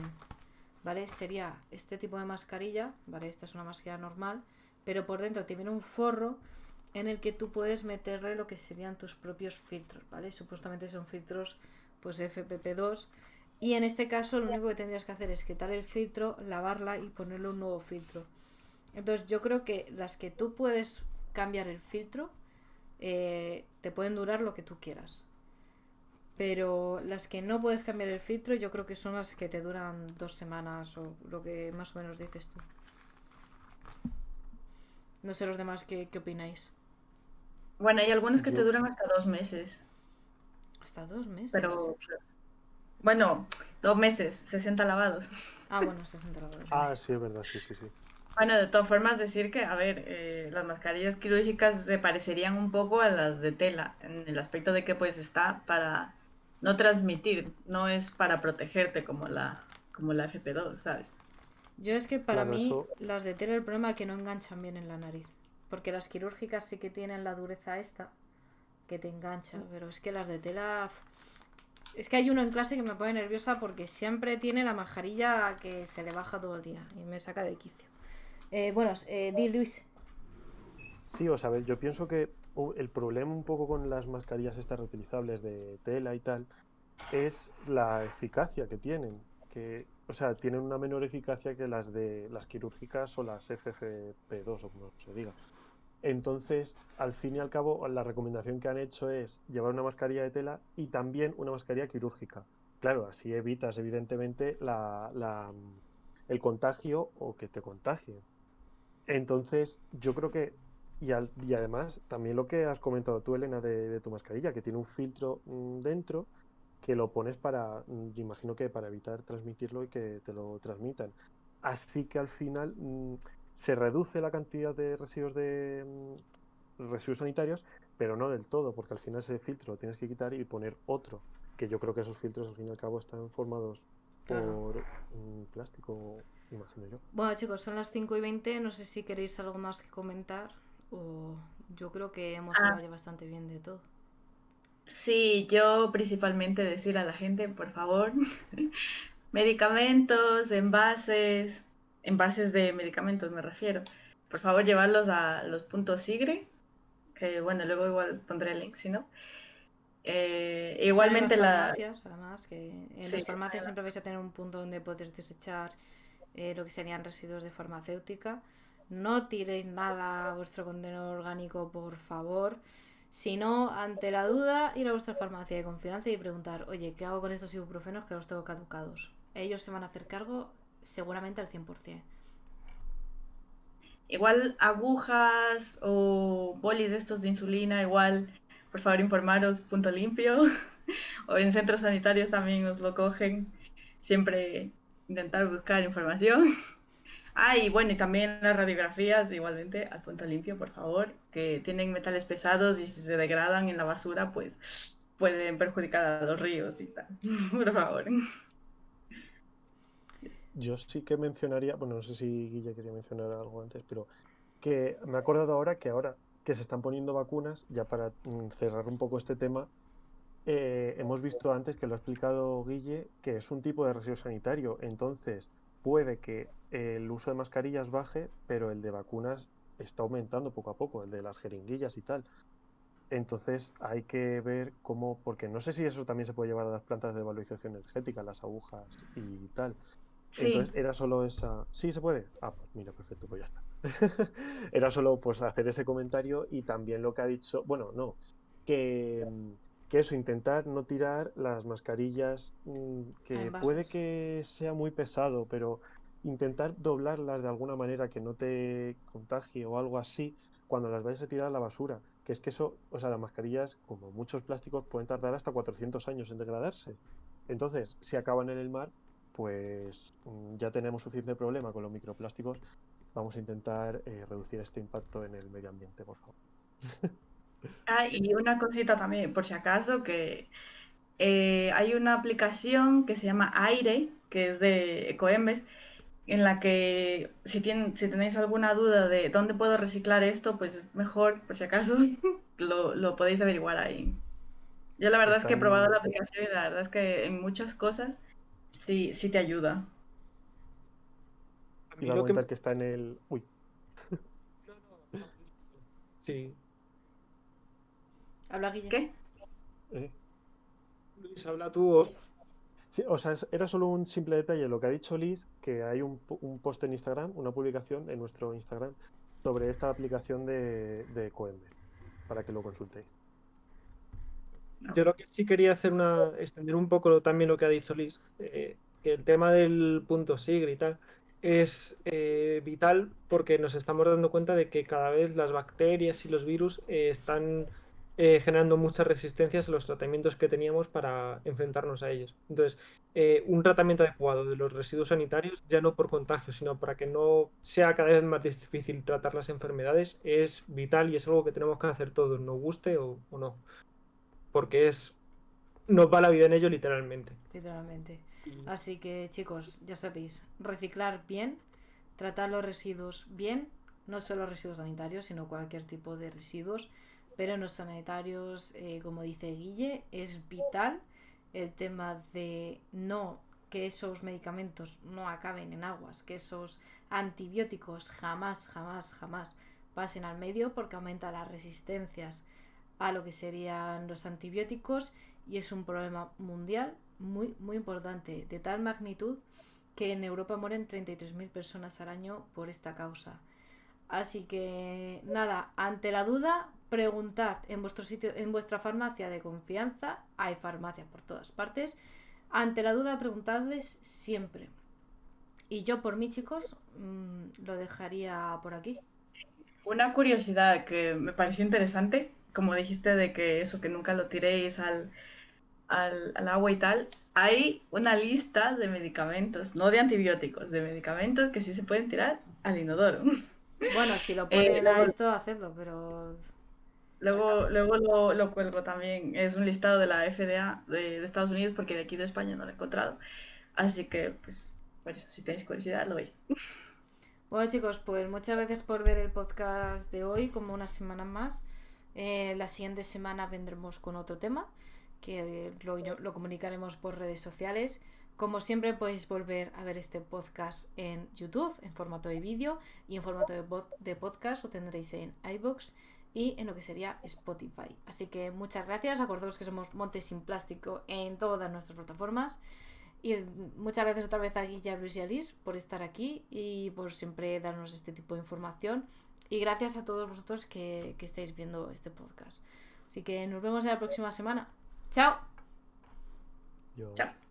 ¿vale? Sería este tipo de mascarilla, ¿vale? Esta es una mascarilla normal, pero por dentro te viene un forro en el que tú puedes meterle lo que serían tus propios filtros, ¿vale? Supuestamente son filtros pues FPP2 y en este caso lo único que tendrías que hacer es quitar el filtro, lavarla y ponerle un nuevo filtro. Entonces yo creo que las que tú puedes cambiar el filtro te pueden durar lo que tú quieras. Pero las que no puedes cambiar el filtro yo creo que son las que te duran 2 semanas o lo que más o menos dices tú. No sé los demás qué opináis. Bueno, hay algunos que te Yo, duran hasta 2 meses, Hasta 2 meses. pero bueno, 2 meses, 60 lavados. Ah, bueno, 60 grados, vale. sí, es verdad, sí, sí, sí. Bueno, de todas formas decir que, a ver, las mascarillas quirúrgicas se parecerían un poco a las de tela, en el aspecto de que pues está para no transmitir, no es para protegerte como la FP2, ¿sabes? Yo es que para Claro, mí eso, las de tela el problema es que no enganchan bien en la nariz. Porque las quirúrgicas sí que tienen la dureza esta que te engancha. Pero es que las de tela... Es que hay uno en clase que me pone nerviosa porque siempre tiene la mascarilla que se le baja todo el día y me saca de quicio. Bueno, di Luis. sí, o sea, a ver, yo pienso que el problema un poco con las mascarillas estas reutilizables de tela y tal es la eficacia que tienen, que, o sea, tienen una menor eficacia que las de las quirúrgicas o las FFP2 o como se diga. Entonces, al fin y al cabo, la recomendación que han hecho es llevar una mascarilla de tela y también una mascarilla quirúrgica. Claro, así evitas evidentemente el contagio o que te contagien. Entonces, yo creo que, y además, también lo que has comentado tú, Elena, de tu mascarilla, que tiene un filtro dentro que lo pones para, imagino que para evitar transmitirlo y que te lo transmitan. Así que al final se reduce la cantidad de residuos sanitarios, pero no del todo, porque al final ese filtro lo tienes que quitar y poner otro, que yo creo que esos filtros al fin y al cabo están formados Claro. por plástico, imagino yo. Bueno, chicos, son las 5:20. No sé si queréis algo más que comentar. O yo creo que hemos hablado ya bastante bien de todo. Sí, yo principalmente decir a la gente, por favor, medicamentos, envases de medicamentos me refiero. Por favor, llevarlos a los puntos SIGRE, que bueno, luego igual pondré el link, si no. Están en las Igualmente farmacias, además, que en Sí, las farmacias siempre vais a tener un punto donde poder desechar lo que serían residuos de farmacéutica. No tiréis nada a vuestro contenedor orgánico, por favor. Si no, ante la duda, ir a vuestra farmacia de confianza y preguntar, oye, ¿qué hago con estos ibuprofenos que los tengo caducados? Ellos se van a hacer cargo seguramente al 100%. igual agujas o bolis de estos de insulina, igual, por favor informaros, punto limpio. O en centros sanitarios también os lo cogen. Siempre intentar buscar información. Y bueno, y también las radiografías, igualmente, al punto limpio, por favor, que tienen metales pesados y si se degradan en la basura, pues pueden perjudicar a los ríos y tal. Por favor. Yo sí que mencionaría, bueno, no sé si Guille quería mencionar algo antes, pero que me he acordado ahora que se están poniendo vacunas, ya para cerrar un poco este tema, hemos visto antes que lo ha explicado Guille, que es un tipo de residuo sanitario, entonces puede que el uso de mascarillas baje, pero el de vacunas está aumentando poco a poco, el de las jeringuillas y tal. Entonces hay que ver cómo, porque no sé si eso también se puede llevar a las plantas de valorización energética, las agujas y tal. Sí, Entonces era solo esa. Sí, se puede. Pues mira, perfecto, pues ya está. Era solo pues hacer ese comentario y también lo que ha dicho, bueno, no, que, que eso, intentar no tirar las mascarillas, A que puede envases. que sea muy pesado, pero intentar doblarlas de alguna manera que no te contagie o algo así cuando las vayas a tirar a la basura. Que es que eso, o sea, las mascarillas, como muchos plásticos, pueden tardar hasta 400 años en degradarse. Entonces, si acaban en el mar, pues ya tenemos suficiente problema con los microplásticos. Vamos a intentar reducir este impacto en el medio ambiente, por favor. y una cosita también, por si acaso, que hay una aplicación que se llama Aire, que es de Ecoembes, en la que si tenéis alguna duda de dónde puedo reciclar esto, pues es mejor, por si acaso, lo podéis averiguar ahí. Yo la verdad es Está que he probado la en. aplicación y la verdad es que en muchas cosas sí te ayuda. A mí Iba a lo que... comentar que está en el. Uy. No, no, sí, Habla Guille. ¿Qué? eh, Luis, habla tú. Sí, o sea, era solo un simple detalle. Lo que ha dicho Liz, que hay un post en Instagram, una publicación en nuestro Instagram sobre esta aplicación de Coembes, para que lo consultéis. Yo lo que sí quería hacer extender un poco también lo que ha dicho Liz, que el tema del punto SIGRE y tal es vital porque nos estamos dando cuenta de que cada vez las bacterias y los virus están generando muchas resistencias a los tratamientos que teníamos para enfrentarnos a ellos. Entonces, un tratamiento adecuado de los residuos sanitarios, ya no por contagio, sino para que no sea cada vez más difícil tratar las enfermedades, es vital y es algo que tenemos que hacer todos, nos guste o no, porque nos va la vida en ello literalmente. Literalmente. Y Así que, chicos, ya sabéis, reciclar bien, tratar los residuos bien, no solo residuos sanitarios, sino cualquier tipo de residuos. Pero en los sanitarios, como dice Guille, es vital el tema de no que esos medicamentos no acaben en aguas, que esos antibióticos jamás, jamás, jamás pasen al medio porque aumenta las resistencias a lo que serían los antibióticos y es un problema mundial muy, muy importante, de tal magnitud que en Europa mueren 33.000 personas al año por esta causa. Así que nada, ante la duda, preguntad en vuestro sitio, en vuestra farmacia de confianza, hay farmacias por todas partes. Ante la duda, preguntadles siempre. Y yo por mí, chicos, lo dejaría por aquí. Una curiosidad que me pareció interesante, como dijiste de que eso, que nunca lo tiréis al agua y tal, hay una lista de medicamentos, no de antibióticos, de medicamentos que sí se pueden tirar al inodoro. Bueno, si lo ponen a Luego, esto, hacedlo, pero luego lo cuelgo también. Es un listado de la FDA de Estados Unidos porque de aquí de España no lo he encontrado. Así que, pues, por eso, si tenéis curiosidad, lo veis. Bueno, chicos, pues muchas gracias por ver el podcast de hoy, como una semana más. La siguiente semana vendremos con otro tema que lo comunicaremos por redes sociales. Como siempre, podéis volver a ver este podcast en YouTube en formato de vídeo, y en formato de podcast lo tendréis en iVoox y en lo que sería Spotify. Así que muchas gracias. Acordaos que somos Monte Sin Plástico en todas nuestras plataformas. Y muchas gracias otra vez a Guilla, Luis y Alice por estar aquí y por siempre darnos este tipo de información. Y gracias a todos vosotros que estáis viendo este podcast. Así que nos vemos en la próxima semana. ¡Chao! Yo- Chao.